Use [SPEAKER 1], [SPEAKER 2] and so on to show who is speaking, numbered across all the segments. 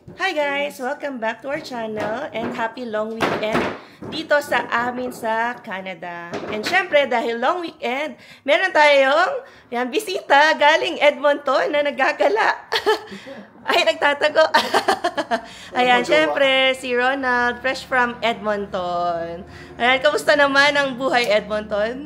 [SPEAKER 1] Hi guys! Welcome back to our channel and happy long weekend dito sa amin sa Canada. And syempre, dahil long weekend, meron tayong bisita galing Edmonton na naggagala. Ay, nagtatago. Ayan, syempre, si Ronald, fresh from Edmonton. Ayan, kamusta naman ang buhay Edmonton?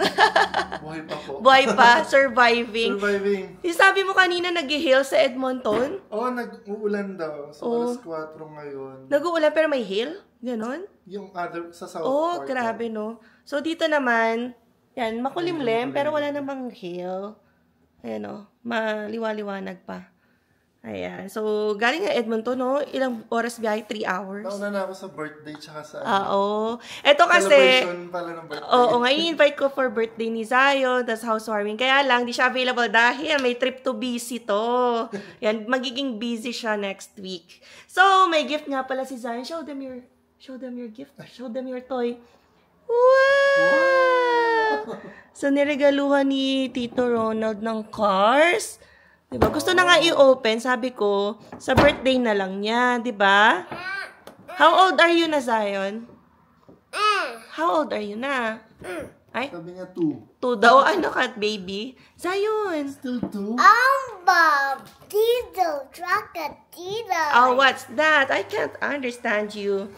[SPEAKER 2] Buhay pa po.
[SPEAKER 1] Buhay pa, surviving.
[SPEAKER 2] Surviving.
[SPEAKER 1] Sabi mo kanina nag-hill sa Edmonton?
[SPEAKER 2] Oo, nag-uulan daw. So, alas 4 ngayon.
[SPEAKER 1] Nag-uulan pero may hill? Ganon?
[SPEAKER 2] Yung other, sa south
[SPEAKER 1] Oh,
[SPEAKER 2] part.
[SPEAKER 1] grabe no. So, dito naman, yan, makulimlim, pero wala namang hill. Ayan o, maliwa-liwanag pa. Ayan. So, galing nga Edmonton, no? Ilang oras biyahe? 3 hours.
[SPEAKER 2] Nauna na ako sa birthday tsaka sa
[SPEAKER 1] Oo. Ito kasi,
[SPEAKER 2] celebration pala ng birthday.
[SPEAKER 1] oo, ngayon invite ko for birthday ni Zion, tas housewarming. Kaya lang, di siya available dahil may trip to BC to. Yan, magiging busy siya next week. So, may gift nga pala si Zion. Show them your gift. Show them your toy. Wow! So, niregaluhan ni Tito Ronald ng cars. Diba? Gusto na nga i-open, sabi ko, sa birthday na lang niya, diba? How old are you na, Zion? How old are you na? Ay?
[SPEAKER 2] Sabi niya 2.
[SPEAKER 1] 2 daw. Ano ka, baby? Zion!
[SPEAKER 2] Still 2?
[SPEAKER 3] Bob, Tito, Tito.
[SPEAKER 1] Oh, what's that? I can't understand you.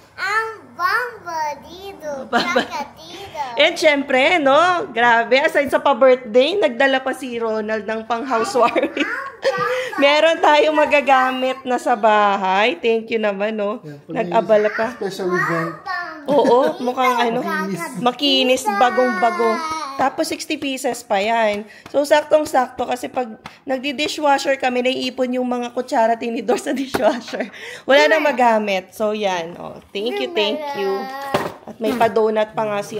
[SPEAKER 3] Bamba, Tito, Tito.
[SPEAKER 1] And syempre, no? Grabe, aside sa pa-birthday, nagdala pa si Ronald ng pang-housewarming. Meron tayong magagamit na sa bahay. Thank you naman, no? Nag-abala pa.
[SPEAKER 2] Special event.
[SPEAKER 1] Oo, mukhang makinis, bagong-bago. Tapos 60 pieces pa yan. So, saktong-sakto kasi pag nagdi-dishwasher kami, naiipon yung mga kutsara tinidor sa dishwasher. Wala nang magamit. So, yan. Oh, thank you, thank you. At may pa-donut pa nga si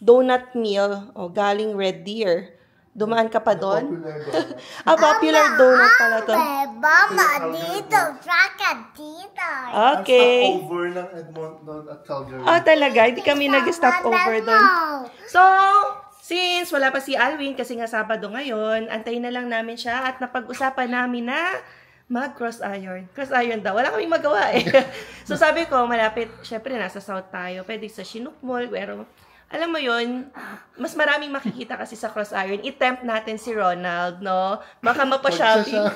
[SPEAKER 1] donut meal. Oh, galing Red Deer. Dumaan ka pa doon? Popular donut pala to.
[SPEAKER 3] Bamba, Tito, Tito.
[SPEAKER 1] Okay.
[SPEAKER 2] Ang stopover ng Edmonton at Calgary.
[SPEAKER 1] Oh, talaga? Hindi kami nag-stop over doon. So, since wala pa si Alwin, kasi nga Sabado ngayon, antayin na lang namin siya at napag-usapan namin na mag-cross iron. Cross iron daw. Wala kaming magawa eh. So, sabi ko, malapit, syempre, nasa South tayo. Pwede sa Chinook Mall, pero alam mo yun, mas maraming makikita kasi sa cross iron. I-tempt natin si Ronald, no? Baka mapa-shopping.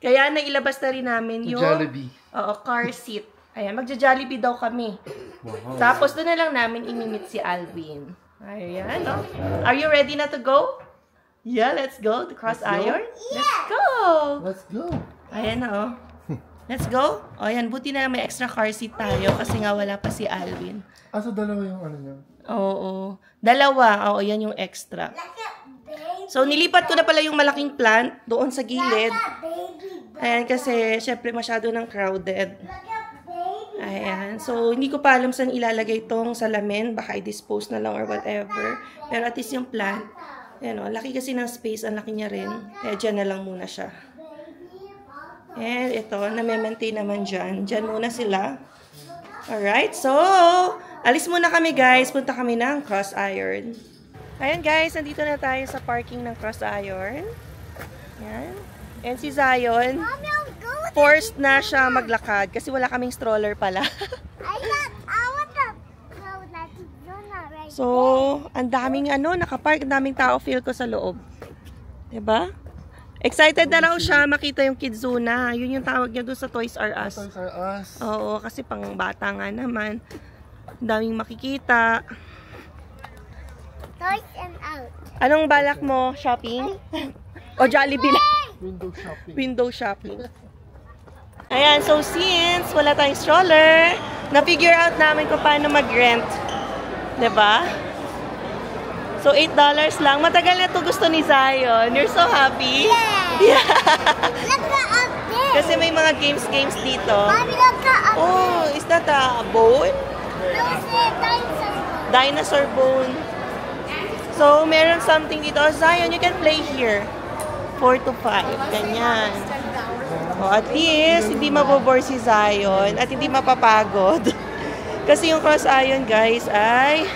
[SPEAKER 1] Kaya nailabas na rin namin yung
[SPEAKER 2] Jollibee.
[SPEAKER 1] car seat. Ayan, magja-Jollibee daw kami. Wow. Tapos doon na lang namin imimit si Alvin. Ayan, no? Are you ready na to go? Yeah, let's go to cross iron. Let's go!
[SPEAKER 2] Let's go!
[SPEAKER 1] Ayan na, oh. Let's go. O, ayan, buti na may extra car seat tayo kasi nga wala pa si Alvin.
[SPEAKER 2] So dalawa yung ano niya?
[SPEAKER 1] Oo. Dalawa. Oo, yan yung extra. So, nilipat ko na pala yung malaking plant doon sa gilid. Ayan, kasi syempre masyado nang crowded. Ayan. So, hindi ko pa alam saan ilalagay itong salamin. Baka i-dispose na lang or whatever. Pero at least yung plant, ayan o, laki kasi ng space. Ang laki niya rin. Kaya dyan na lang muna siya. And ito, na-maintain naman dyan. Dyan muna sila. Alright, so, alis muna kami guys. Punta kami ng cross iron. Ayan guys, nandito na tayo sa parking ng cross iron. Ayan. And si Zion, forced na siya maglakad kasi wala kaming stroller pala. So, ang daming nakapark, ang daming tao feel ko sa loob. Diba? Excited na raw siya makita yung Kidzuna. Yun yung tawag niya doon sa Toys R Us.
[SPEAKER 2] Toys R Us.
[SPEAKER 1] Oo, kasi pang bata nga naman. Ang daming makikita.
[SPEAKER 3] Toys and out.
[SPEAKER 1] Anong balak mo? Shopping? O Jollibee lang?
[SPEAKER 2] Window shopping.
[SPEAKER 1] Window shopping. Ayan, so since wala tayong stroller, na-figure out namin kung paano mag-rent. Diba? So, $8 lang. Matagal na ito gusto ni Zion. You're so happy?
[SPEAKER 3] Yeah. Look up there.
[SPEAKER 1] Kasi may mga games dito.
[SPEAKER 3] Mommy, look up
[SPEAKER 1] Oh, is that a bone?
[SPEAKER 3] dinosaur.
[SPEAKER 1] Dinosaur bone. So, meron something dito. Oh, Zion, you can play here. 4 to 5. Ganyan. O, at least, hindi mabobore si Zion at hindi mapapagod. Kasi yung cross iron, guys, ay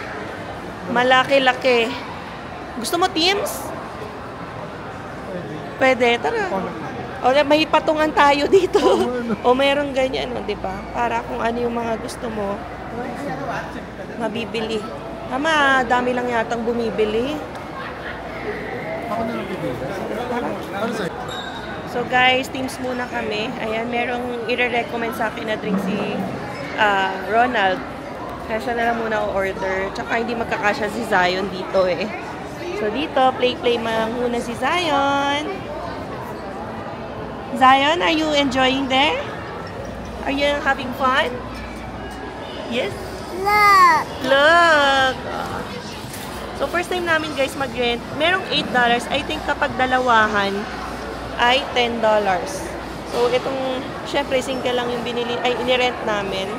[SPEAKER 1] malaki-laki. Gusto mo teams? Pwede. Tara. O, may patungan tayo dito. O, mayroong ganyan, o, diba? Para kung ano yung mga gusto mo, mabibili. Tama, dami lang yatang bumibili.
[SPEAKER 2] Ako na lang bibili. Ano sa'yo?
[SPEAKER 1] So guys, teams muna kami. Ayan, merong i-recommend sa akin na drink si Ronald. Kaya siya na lang muna o-order. Tsaka hindi magkakasya si Zion dito eh. So dito, play muna si Zion. Zion, are you enjoying there? Are you having fun? Yes?
[SPEAKER 3] Look.
[SPEAKER 1] Look! So first time namin guys mag-rent. Merong $8. I think kapag dalawahan ay $10. So itong, syempre single lang yung inirent namin.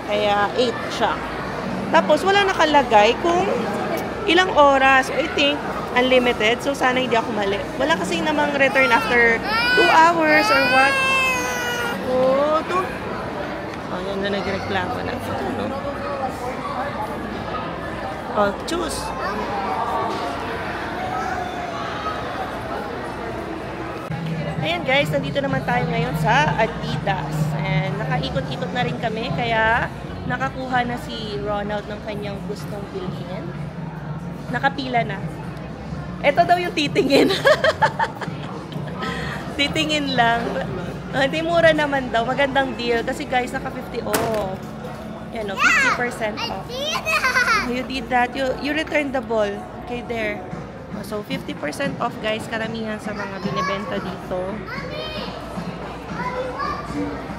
[SPEAKER 1] Kaya 8 siya. Tapos wala nakalagay kung ilang oras. I think unlimited. So sana hindi ako mali. Wala kasi namang return after 2 hours or what. Oh, yan na nagreklamo na. No? Oh, choose. Ayan guys, nandito naman tayo ngayon sa Adidas. And nakaikot-ikot na rin kami, kaya nakakuha na si Ronald ng kanyang gustong bilhin. Nakapila na. Ito daw yung titingin. Titingin lang. Hindi mura naman daw. Magandang deal. Kasi guys, naka 50 off. Yan o, 50% off. You did that. You returned the ball. Okay, there. So, 50% off guys. Karamihan sa mga binibenta dito.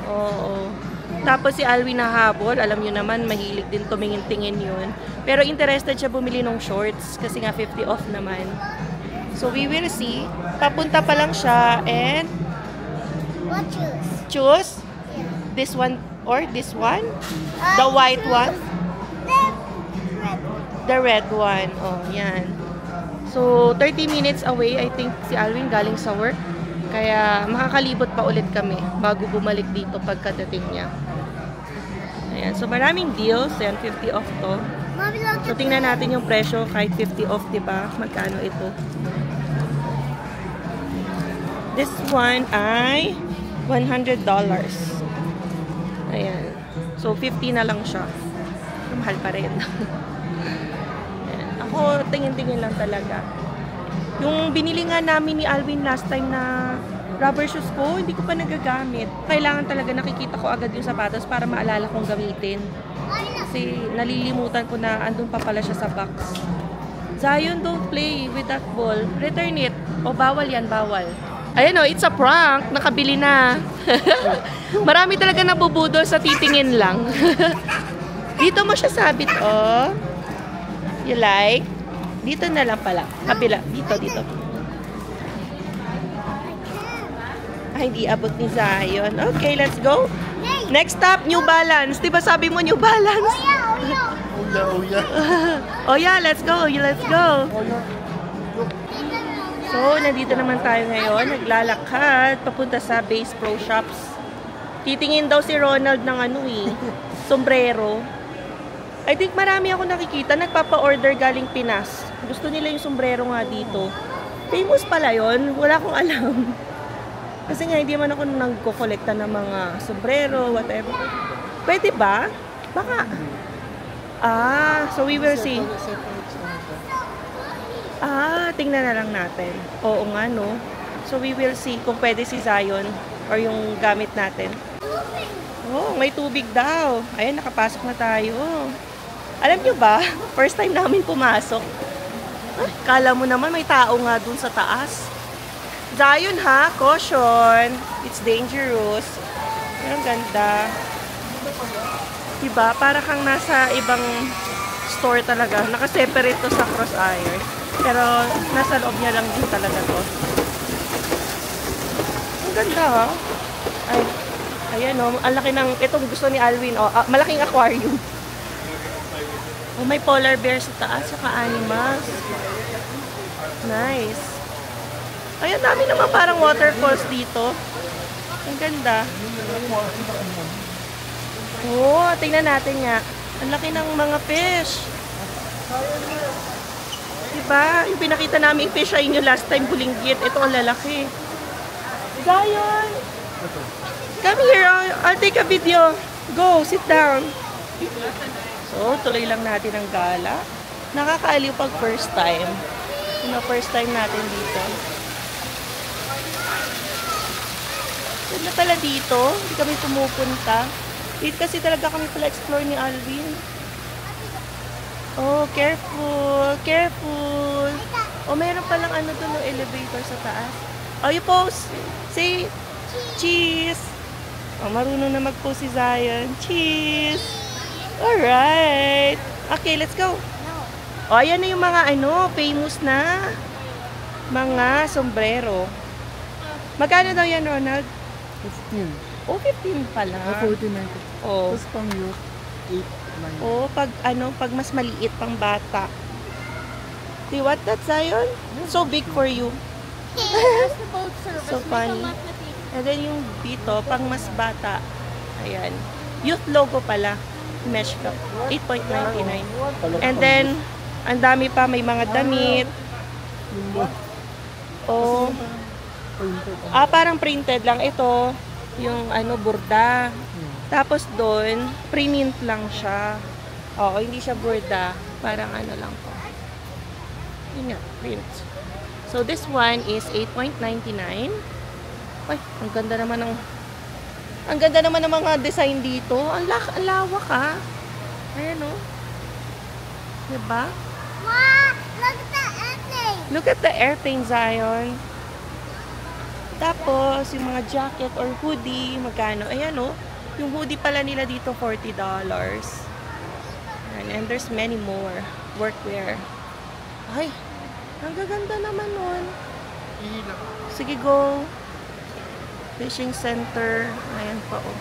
[SPEAKER 1] Oo. Tapos si Alwin nahabol. Alam nyo naman, mahilig din tumingin-tingin yun. Pero interested siya bumili ng shorts. Kasi nga 50 off naman. So, we will see. Papunta pa lang siya. And
[SPEAKER 3] What choose?
[SPEAKER 1] choose this one or this one? The white one? The red one. Oh, yan. So, 30 minutes away, I think si Alwin galing sa work. Kaya makakalibot pa ulit kami bago bumalik dito pagkadating niya. Ayan. So, maraming deals. Ayan, 50 off to.
[SPEAKER 3] Mommy, look
[SPEAKER 1] So,
[SPEAKER 3] at
[SPEAKER 1] tingnan natin yung presyo kahit 50 off, diba? Magkano ito? This one ay $100. Ayan. So, 50 na lang siya. Mahal pa rin. Ayan. Ako, tingin-tingin lang talaga. Yung binili nga namin ni Alwin last time na rubber shoes ko, hindi ko pa nagagamit. Kailangan talaga nakikita ko agad yung sapatos para maalala kong gamitin. Kasi nalilimutan ko na andun pa pala siya sa box. Zion, don't play with that ball. Return it. O, bawal yan, bawal. Ayan o, it's a prank. Nakabili na. Marami talaga nabubudol sa titingin lang. Dito mo siya sabit, oh. You like? Dito na lang pala. Kabila. Dito. Ay, hindi abot ni Zion. Okay, let's go. Next stop, New Balance. Diba sabi mo New Balance?
[SPEAKER 2] Oh yeah.
[SPEAKER 1] Oh yeah, let's go. Let's go. So, nandito naman tayo ngayon. Naglalakad. Papunta sa Bass Pro Shops. Titingin daw si Ronald ng sombrero. I think marami ako nakikita. Nagpapa-order galing Pinas. Gusto nila yung sombrero nga dito. Famous pala yun. Wala akong alam. Kasi nga, hindi man ako nagko-collecta ng mga sombrero, whatever. Pwede ba? Baka. So we will see. Tingnan na lang natin. Oo nga, no? So we will see kung pwede si Zion or yung gamit natin. Oh, may tubig daw. Ayan, nakapasok na tayo. Alam nyo ba, first time namin pumasok. Kala mo naman may tao nga dun sa taas. Zion ha, caution. It's dangerous. Pero ang ganda. Diba? Para kang nasa ibang store talaga. Nakaseparate to sa Cross-Air. Pero nasa loob niya lang din talaga to. Ang ganda ha. Ay, ayan o. Ang laki ng, itong gusto ni Alwin o. Malaking aquarium. Oh, may polar bear sa taas. Saka animals. Nice. Ayan, dami naman parang waterfalls dito. Ang ganda. Oh, tingnan natin nga. Ang laki ng mga fish. Diba? Yung pinakita namin fish sa inyo last time, bulinggit. Ito ang lalaki. Zion! Come here, I'll take a video. Go, sit down. So, tuloy lang natin ang gala. Nakakaaliw pag first time. First time natin dito. Ganda pala dito. Hindi kami pumupunta. Dito kasi talaga kami pala explore ni Alvin. Oh, careful. Careful. Oh, meron palang ano doon, no, elevator sa taas. Oh, you pose. Say, cheese. Oh, marunong na mag-pose si Zion. Cheese. Alright. Okay, let's go. Oh, ayan na yung mga famous na mga sombrero. Magkano daw yan, Ronald?
[SPEAKER 2] 15.
[SPEAKER 1] Oh, 15 pala.
[SPEAKER 2] 49.
[SPEAKER 1] Oh.
[SPEAKER 2] Tapos pang youth, 8, 9.
[SPEAKER 1] Oh, pag mas maliit pang bata. See what that, Zion? So big for you. So funny. And then yung dito, pang mas bata. Ayan. Youth logo pala. Mesh cup. 8.99. And then, ang dami pa. May mga damit. Oh. Parang printed lang. Ito, yung burda. Tapos doon, print lang siya. Oo, hindi siya burda. Parang lang po. Yun nga, print. So, this one is 8.99. Ay, ang ganda naman ng mga design dito. Ang lawak ha. Ayan o. Diba?
[SPEAKER 3] Wow, look at the airplane.
[SPEAKER 1] Look at the airplane, Zion. Tapos, yung mga jacket or hoodie, magkano? Ayan o. Yung hoodie pala nila dito, $40. And there's many more. Workwear. Ay, ang gaganda naman nun. Sige, go. Fishing center. Ayan pa, oh.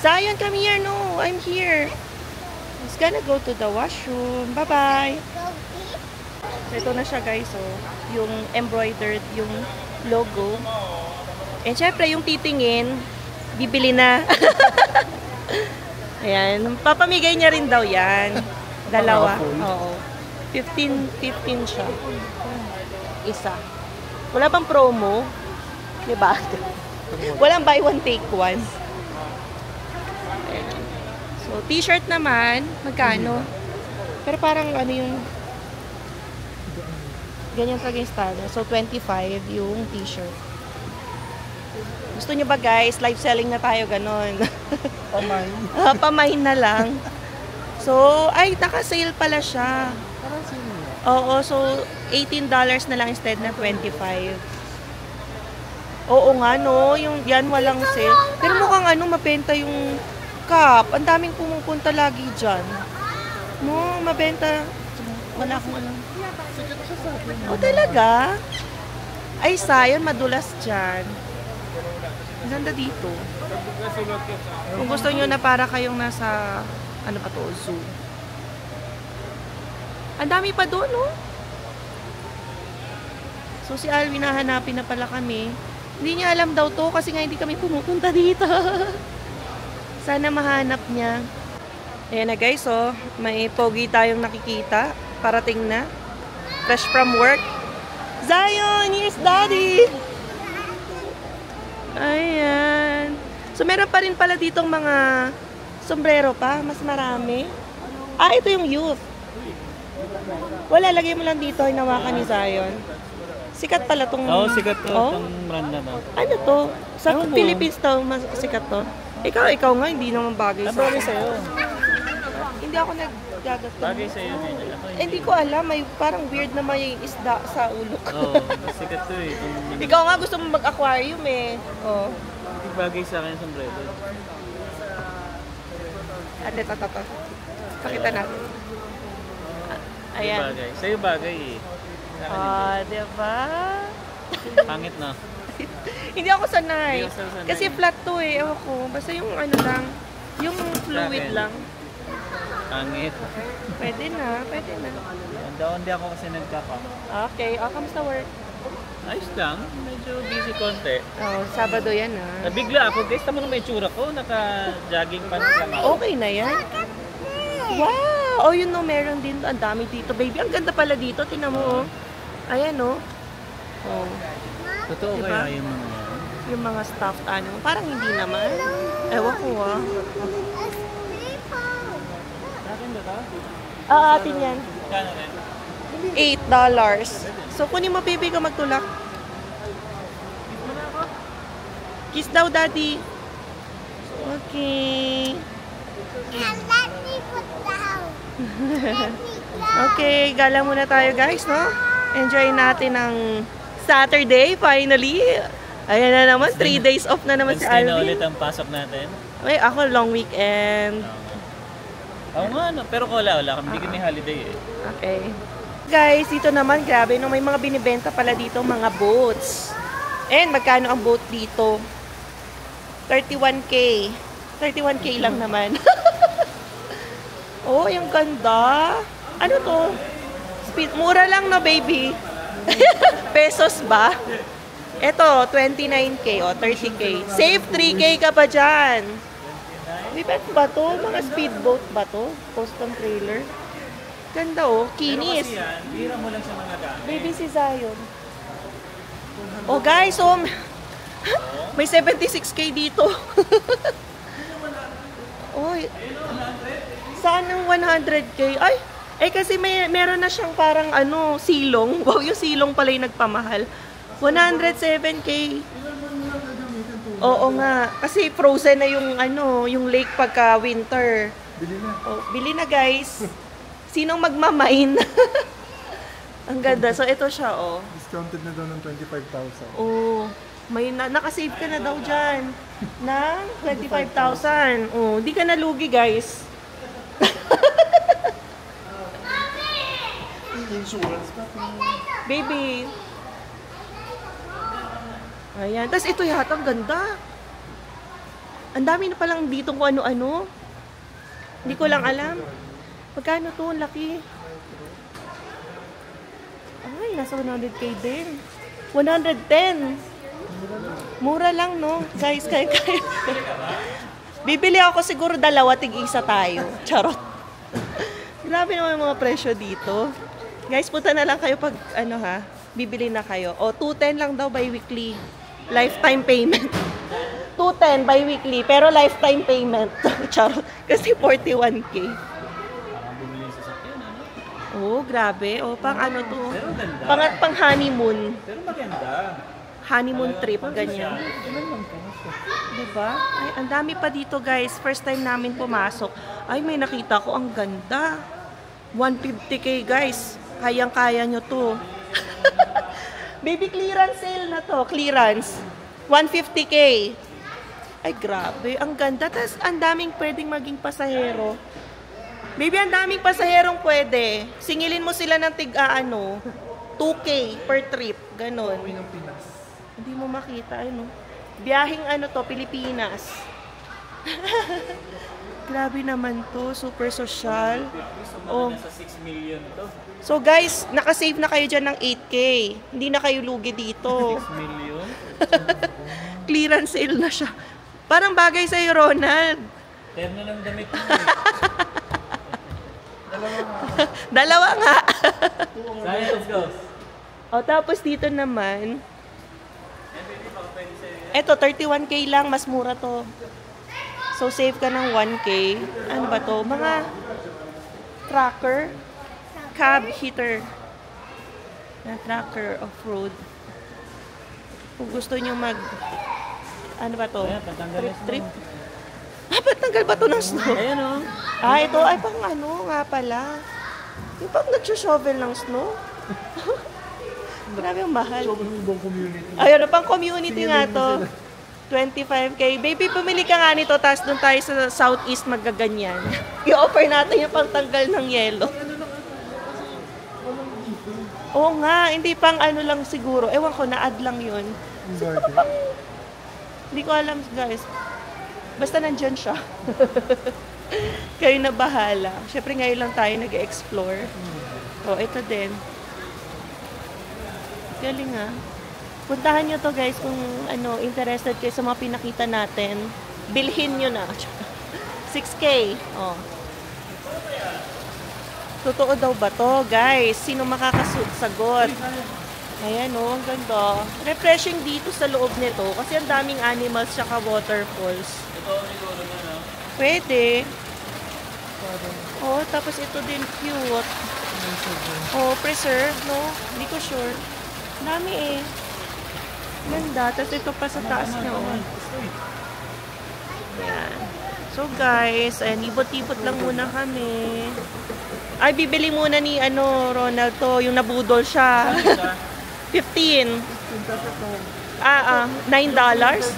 [SPEAKER 1] Zion, come here. No, I'm here. I was gonna go to the washroom. Bye-bye. So, ito na siya, guys. Oh. Yung embroidered, yung logo. And syempre, yung titingin, bibili na. Ayan. Papamigay niya rin daw yan. Dalawa. Oo. 15 siya. Isa. Wala bang promo? Diba? Walang buy one, take one. Ayan. So, t-shirt naman, magkano? Pero parang yung ganyan talaga yung style. So, 25 yung t-shirt. Gusto nyo ba guys? Live selling na tayo, ganon.
[SPEAKER 2] Pamay.
[SPEAKER 1] Pamay na lang. So, ay, naka-sale pala siya.
[SPEAKER 2] Parang sino?
[SPEAKER 1] Oo, so $18 na lang instead na 25. Oo nga, no? Yung yan walang sale. Pero mukhang mabenta yung cup. Ang daming pumupunta lagi dyan. No, mabenta. Wala akong alam. Oh, talaga? Ay, Zion, madulas dyan. Ang ganda dito. Kung gusto nyo na para kayong nasa, zoo. Ang dami pa doon, no? So, si Alvin, nahanapin na pala kami. Hindi niya alam daw to kasi nga hindi kami pumupunta dito. Sana mahanap niya. Ayan na guys, oh. May pogi tayong nakikita. Parating na. Fresh from work. Zion, here's Daddy! Ayan. So, meron pa rin pala ditong mga sombrero pa. Mas marami. Ito yung youth. Wala, lagay mo lang dito. Hinawakan ni Zion. Sikat pala tong...
[SPEAKER 4] Oo, sikat to. Itong brand na to.
[SPEAKER 1] Ano to? Sa Philippines to, mas sikat to. Ikaw nga, hindi naman bagay sa'yo.
[SPEAKER 4] Bagay sa'yo.
[SPEAKER 1] Hindi ako naggagat.
[SPEAKER 4] Bagay sa'yo.
[SPEAKER 1] Hindi ko alam. May parang weird na may isda sa ulo ko.
[SPEAKER 4] Oo, sikat to eh.
[SPEAKER 1] Ikaw nga gusto mo mag-aquarium eh. Oo.
[SPEAKER 4] Bagay sa akin yung sombrero.
[SPEAKER 1] Ate, tata. Pakita natin. Ayan.
[SPEAKER 4] Bagay. Sa'yo bagay eh.
[SPEAKER 1] Diba?
[SPEAKER 4] Pangit na.
[SPEAKER 1] Hindi ako sanay.
[SPEAKER 4] Hindi ako sanay.
[SPEAKER 1] Kasi flat to eh. Ewan ko. Basta yung lang. Yung fluid lang.
[SPEAKER 4] Pangit.
[SPEAKER 1] Pwede na.
[SPEAKER 4] Hindi ako kasi nagkaka.
[SPEAKER 1] Okay. Kamusta work?
[SPEAKER 4] Ayos lang. Medyo busy konti.
[SPEAKER 1] Sabado yan
[SPEAKER 4] Nabigla ako. Guys, tama na may tsura ko. Naka-jogging pants lang ako.
[SPEAKER 1] Okay na yan. Wow! Oh, yun no, meron din. Ang dami dito, baby. Ang ganda pala dito. Tingnan mo, oh. Ayan, oh. Oh.
[SPEAKER 4] Totoo
[SPEAKER 1] Diba?
[SPEAKER 4] kaya yung mga yan?
[SPEAKER 1] Yung mga stuffed animal. Parang hindi naman. Ewan ko, ah.
[SPEAKER 4] Akin ba ito?
[SPEAKER 1] Atin yan.
[SPEAKER 4] Kano rin?
[SPEAKER 1] $8. So, kunin mo, baby, ka magtulak. Kiss daw, daddy. Okay.
[SPEAKER 3] And let me put down. Let me down.
[SPEAKER 1] Okay, gala muna tayo, guys, no? Enjoy natin ang Saturday, finally. Ayan na naman, 3 days off na naman si
[SPEAKER 4] Wednesday na
[SPEAKER 1] Alvin.
[SPEAKER 4] ulit ang pasok natin.
[SPEAKER 1] Ay, ako, long weekend.
[SPEAKER 4] Oo nga, no? Pero wala kami. Hindi kami holiday eh.
[SPEAKER 1] Okay. Guys, dito naman, grabe, no, may mga binibenta pala dito, mga boats. And magkano ang boat dito? 31K. 31K lang naman. Oh, yung ganda. Ano to? Speed. Mura lang, no, baby? Pesos ba? Ito, 29K o 30K. Save 3K ka pa dyan. Bibet ba to? Mga speedboat ba to? Custom trailer. Ganda, oh. Kinis.
[SPEAKER 4] Yan, bira mo lang sa mga gamit.
[SPEAKER 1] Baby si Zion. Oh, guys, oh. May 76K dito. Oy. Saan ang 100K? Ay, kasi meron na siyang parang silong. Wow, yung silong pala yung nagpamahal. 107K. Oo nga. Kasi frozen na yung lake pagka winter.
[SPEAKER 2] Bili na.
[SPEAKER 1] Oh, bili na, guys. Sinong magmamain? Ang ganda. So, ito siya, oh.
[SPEAKER 2] Discounted na daw ng 25,000.
[SPEAKER 1] Oh, nakasave ka na daw dyan ng 25,000. Oh, di ka nalugi, guys.
[SPEAKER 2] Insurance pa.
[SPEAKER 1] Baby. Ayan. Tapos ito yata, ang ganda. Ang dami na palang dito kung ano-ano. Hindi ko lang alam. Pagkano to? Ang laki. Ay, nasa 100K din. 110. Mura lang, no? Guys, kaya. Bibili ako siguro dalawa, tig-isa tayo. Charot. Grabe naman yung mga presyo dito. Guys, punta na lang kayo pag, bibili na kayo. O, 210 lang daw bi-weekly. Lifetime payment. 210 bi-weekly, pero lifetime payment. Charot. Kasi 41K.
[SPEAKER 4] Parang bumili sa sakyan, ano?
[SPEAKER 1] Oh, grabe. O, pang ano to?
[SPEAKER 4] Pero ganda.
[SPEAKER 1] Pang honeymoon.
[SPEAKER 4] Pero maganda.
[SPEAKER 1] Honeymoon trip, ganyan.
[SPEAKER 4] Ilan lang po?
[SPEAKER 1] Diba? Ay, ang dami pa dito, guys. First time namin pumasok. Ay, may nakita ko. Ang ganda. 150K, guys. Kayang-kaya nyo to. Baby, clearance sale na to. Clearance. 150K. Ay, grabe. Ang ganda. Tapos, ang daming pwedeng maging pasahero. Baby, ang daming pasaherong pwede. Singilin mo sila ng 2K per trip. Ganon. Hindi mo makita, Biyahing Pilipinas. Grabe naman to. Super social. Oh.
[SPEAKER 4] Nasa 6 million to.
[SPEAKER 1] So guys, nakasave na kayo dyan ng 8K. Hindi na kayo lugi dito.
[SPEAKER 4] 6 million?
[SPEAKER 1] Clearance sale na siya. Parang bagay sa'yo, Ronald.
[SPEAKER 4] Terno ng damit mo.
[SPEAKER 1] Dalawa nga.
[SPEAKER 4] Sayang, let's go.
[SPEAKER 1] O, tapos dito naman, eto, 31K lang. Mas mura to. So, save ka ng 1K. Ano ba to? Mga tracker. Cab heater. Na tracker off-road. Kung gusto nyo ano ba to?
[SPEAKER 4] Ayan, patanggal ng
[SPEAKER 1] Trip.
[SPEAKER 4] snow.
[SPEAKER 1] Patanggal ba to ng snow?
[SPEAKER 4] Ayan o.
[SPEAKER 1] Ito ay pang nga pala. Yung pang nag-shovel ng snow. Grabe ang mahal.
[SPEAKER 2] So, yung ibang community.
[SPEAKER 1] Ayun, pang community nga to. 25K. Baby, pumili ka nga nito, tapos doon tayo sa Southeast magaganyan. I-offer natin yung pangtanggal ng yelo. Oo nga, hindi pang lang siguro. Ewan ko, na-add lang yun. Hindi ko alam, guys. Basta nandyan siya. Kayo na bahala. Siyempre ngayon lang tayo nag-explore. Ito din. Galing ah. Puntahan nyo to, guys, kung interested kayo sa mga pinakita natin. Bilhin nyo na. 6K. Totoo daw ba to, guys? Sino makakasagot? Ayan o, ang ganda. Refreshing dito sa loob nito kasi ang daming animals tsaka waterfalls.
[SPEAKER 4] Ito ang siguro na, no?
[SPEAKER 1] Pwede. Oh, tapos ito din cute. Oh, preserve, no? Hindi ko sure. Dami eh. Ganda. Tapos ito pa sa taas niya, oh. Ayan. So guys, ayan, ibot-ibot lang muna kami. Ay, bibili muna ni Ronald to, yung nabudol siya. 15. $9.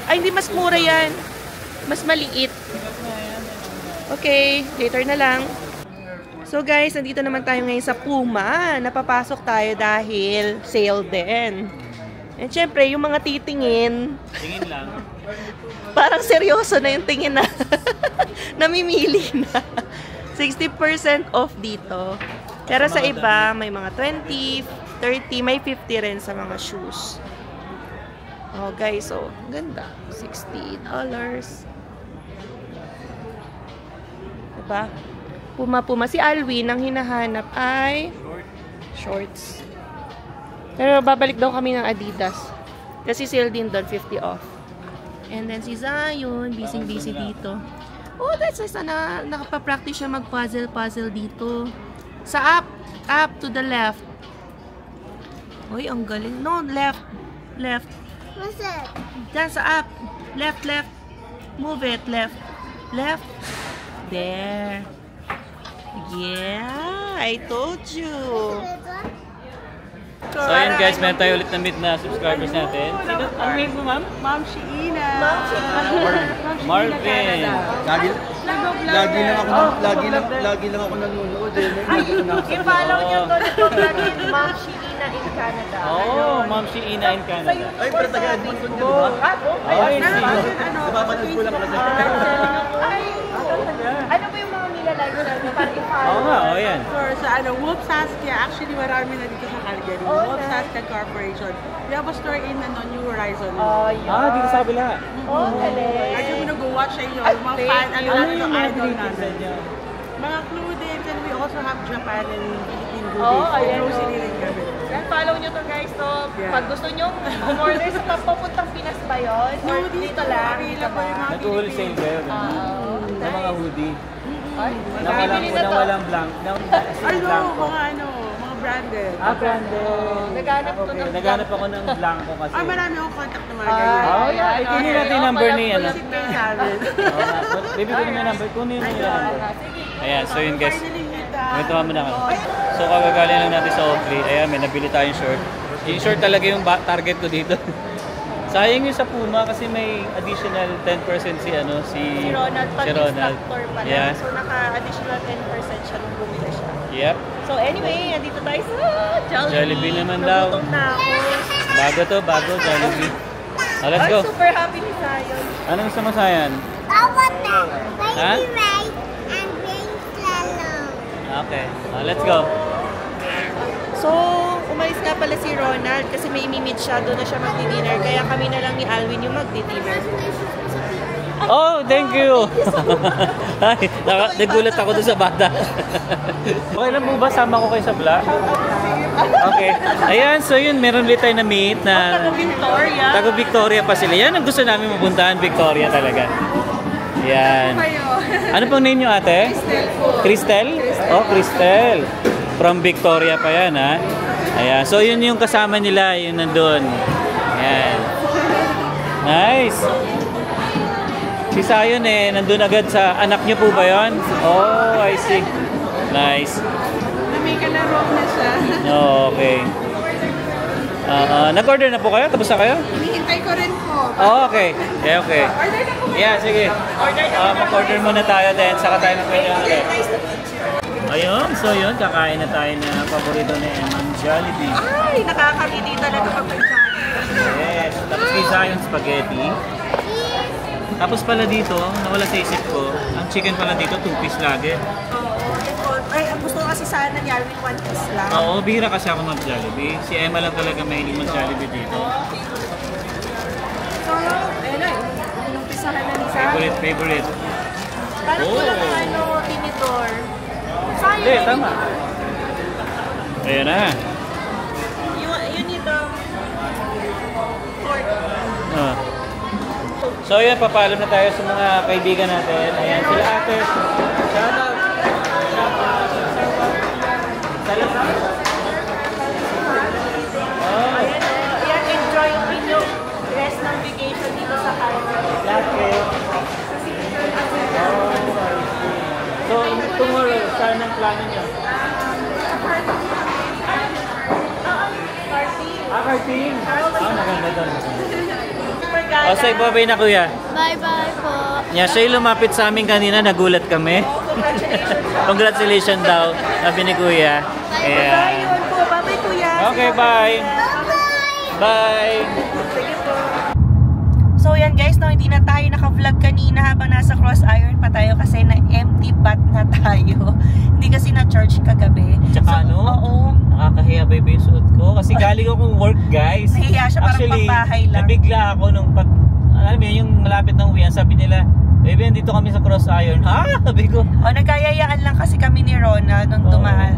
[SPEAKER 1] Ay, hindi, mas mura yan. Mas maliit. Okay, later na lang. So guys, nandito naman tayo ngayon sa Puma. Napapasok tayo dahil sale din. And syempre, yung mga titingin,
[SPEAKER 4] Tingin lang.
[SPEAKER 1] parang seryoso na yung tingin na namimili na. 60% off dito. Pero sa iba, may mga 20, 30, may 50 rin sa mga shoes. Oh guys, so ganda. $60. Diba? Puma. Si Alwin, ang hinahanap ay shorts. Pero babalik daw kami ng Adidas. Kasi sale din doon, 50 off. And then si Zion, busy dito. Oh, that's nice na nakapapractice siya mag-puzzle dito. Sa up to the left. Uy, ang galing. No, left.
[SPEAKER 3] What's it?
[SPEAKER 1] Diyan sa up. Left. Move it, left. There. Yeah, I told you.
[SPEAKER 4] So ayun guys, meron tayo ulit na meet na subscribers natin. Sino? Ang name mo, ma'am?
[SPEAKER 5] Ma'am Sheena.
[SPEAKER 4] Marvin.
[SPEAKER 2] Lagi lang ako nanonood eh.
[SPEAKER 1] I-follow nyo to nito vlogin, Ma'am Sheena in Canada.
[SPEAKER 4] Oh, Ma'am Sheena in Canada.
[SPEAKER 2] Ay, pero taga-Edmonton ka, di ba?
[SPEAKER 4] Ay,
[SPEAKER 2] Napapanood ko lang kasi.
[SPEAKER 1] Ano ba yung mga nilalike natin para i-follow?
[SPEAKER 4] Oo nga, oh yan.
[SPEAKER 5] Sa Wolf Saskia, actually marami na dito sa Calgary. Wolf Saskia Corporation. We have a store in New Horizon.
[SPEAKER 4] Dito sa kabila.
[SPEAKER 1] Oh, galing.
[SPEAKER 5] Are you gonna go watch sa inyo? Mga fan, ano yung idol natin. Mga clothing, and we also have Japan and Philippine goodies.
[SPEAKER 1] ayan,
[SPEAKER 5] Grocery rin kami.
[SPEAKER 1] Yan, follow nyo to guys. So,
[SPEAKER 5] Yeah.
[SPEAKER 1] pag gusto nyo umorder sa papuntang Pinas ba yun? Or
[SPEAKER 5] No,
[SPEAKER 1] dito lang? Dito ba?
[SPEAKER 4] Nag-wholesale kayo. Ng mga hoodie.
[SPEAKER 1] Ay,
[SPEAKER 4] Na walang blank.
[SPEAKER 5] Mga branded.
[SPEAKER 4] Branded.
[SPEAKER 1] Naghanap to ng
[SPEAKER 4] Naghanap ako ng blanco kasi.
[SPEAKER 5] Marami akong contact na mga ganyan.
[SPEAKER 4] Yeah. Kunin natin yung number ni ano.
[SPEAKER 5] Visit kayo sa amin.
[SPEAKER 4] Baby, kunin mo yung number. Kunin mo yung number. Ayan, so yun guys.
[SPEAKER 5] Finally meet the
[SPEAKER 4] Ito muna kami. So kagagaling lang natin sa Oakley. Ayan, may nabili tayong short. Yung short talaga yung target ko dito. Sayang yung sa Puma kasi may additional 10% si
[SPEAKER 1] Ronald, pag-instructor pala.
[SPEAKER 4] Yeah.
[SPEAKER 1] So, naka-additional 10% siya nung bumili siya.
[SPEAKER 4] Yep.
[SPEAKER 1] So, anyway, nandito tayo sa Jollibee.
[SPEAKER 4] Jollibee naman daw.
[SPEAKER 1] Nagutom na ako.
[SPEAKER 4] Bago Jollibee. Let's go.
[SPEAKER 1] Ay, super happy ni Zion.
[SPEAKER 4] Anong gusto mo, Sayan?
[SPEAKER 3] I want that.
[SPEAKER 4] Huh?
[SPEAKER 3] Baby ride and rain slalom.
[SPEAKER 4] Okay. Let's go.
[SPEAKER 1] So, umalis nga pala si Ronald kasi may imimit siya. Doon na siya magdi-dinner. Kaya kami na lang ni Alwin yung magdi-dinner.
[SPEAKER 4] Oh, thank you. Ay, nagulat ako doon sa bata. Okay lang po ba? Sama ko kayo sa vlog? Okay. Ayan, so yun, meron ulit tayo na meet na
[SPEAKER 1] Victoria.
[SPEAKER 4] Taga Victoria pa sila. Yan ang gusto namin mapuntahan, Victoria talaga. Yan. Ano pang name nyo, ate? Cristel. Oh, Cristel. From Victoria pa yan, ha? Ayan. So yun yung kasama nila, yun nandun. Ayan. Nice. Si Zion nandun agad sa anak niyo po ba yun? Oh, I see. Nice.
[SPEAKER 5] May kalaro na siya.
[SPEAKER 4] Oh, okay. Nag-order na po kayo? Tapos na kayo?
[SPEAKER 5] Hinihintay ko rin po.
[SPEAKER 4] Oh, okay. Yeah, okay.
[SPEAKER 5] Order na po.
[SPEAKER 4] Yeah, sige. Mag-order muna tayo din. Saka tayo na pwede ulit. Ayun, so yun, kakain na tayo na paborito ni Ma'am Jollibee.
[SPEAKER 1] Ay, nakakabidi talaga pag may Jollibee.
[SPEAKER 4] Yes, tapos kay Zion spaghetti. Tapos pala dito, nawala sa isip ko, ang chicken pala dito, 2-piece lagi.
[SPEAKER 1] Ay, ang gusto ko kasi sana ni Alwin 1 piece lang.
[SPEAKER 4] Oo, bihira kasi ako mag-Jollibee. Si Emma lang talaga mahilig mag-Jollibee dito.
[SPEAKER 1] So, ayun na, yung pisahan na ni Zion.
[SPEAKER 4] Favorite.
[SPEAKER 1] Parang
[SPEAKER 4] Oh.
[SPEAKER 1] kulang ang tinidor. Sayang
[SPEAKER 4] Hindi,
[SPEAKER 1] eh.
[SPEAKER 4] tama. Ayan na.
[SPEAKER 1] You need the fork.
[SPEAKER 4] Ah. So yun, papaalam na tayo sa mga kaibigan natin. Ayan, sila ate. Shout out.
[SPEAKER 1] Ayan, enjoy yung rest ng vacation dito sa Canada.
[SPEAKER 4] So, tomorrow, saan ang plano niyo? Karting. Maganda doon. O, say bye-bye na kuya.
[SPEAKER 3] Bye-bye po.
[SPEAKER 4] Yeah, siya'y lumapit sa amin kanina, nagulat kami. Congratulations daw, sabi ni kuya.
[SPEAKER 1] Bye, yun po. Bye-bye, kuya.
[SPEAKER 4] Okay, bye. Bye.
[SPEAKER 1] So yan guys, no, hindi na tayo naka-vlog kanina habang nasa Cross Iron pa tayo kasi na-empty bat na tayo. Hindi kasi na-charge kagabi.
[SPEAKER 4] Tsaka
[SPEAKER 1] so, oo.
[SPEAKER 4] Nakakahiya baby yung suot ko. Kasi galing akong work guys.
[SPEAKER 1] Nahiya siya, parang
[SPEAKER 4] actually,
[SPEAKER 1] pambahay lang.
[SPEAKER 4] nabigla ako nung alam mo yung malapit ng uwian. Sabi nila, baby, dito kami sa Cross Iron. Ha? Sabi ko.
[SPEAKER 1] Nagkayayaan lang kasi kami ni Rona nung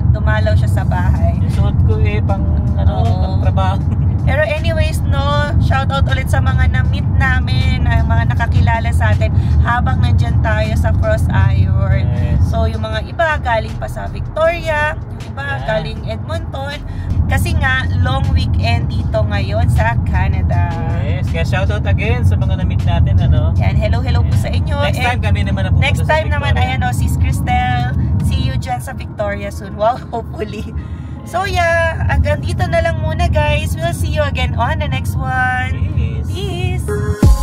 [SPEAKER 1] dumalaw siya sa bahay.
[SPEAKER 4] Yung suot ko pang pang trabaho.
[SPEAKER 1] Pero anyways, no, shout out ulit sa mga na-meet namin, mga nakakilala sa atin habang nandyan tayo sa Cross Iron.
[SPEAKER 4] Yes.
[SPEAKER 1] So, yung mga iba galing pa sa Victoria, yung iba galing Edmonton. Kasi nga, long weekend dito ngayon sa Canada.
[SPEAKER 4] Yes, kaya shout out again sa mga na-meet natin, ano.
[SPEAKER 1] Yan, hello po sa inyo.
[SPEAKER 4] Next time kami naman na pupunta
[SPEAKER 1] Next time
[SPEAKER 4] sa
[SPEAKER 1] naman,
[SPEAKER 4] Victoria.
[SPEAKER 1] ayan o, sis Cristel. See you dyan sa Victoria soon. Well, hopefully. So yeah, hanggang dito na lang muna guys. We'll see you again on the next one.
[SPEAKER 4] Peace.
[SPEAKER 1] Peace!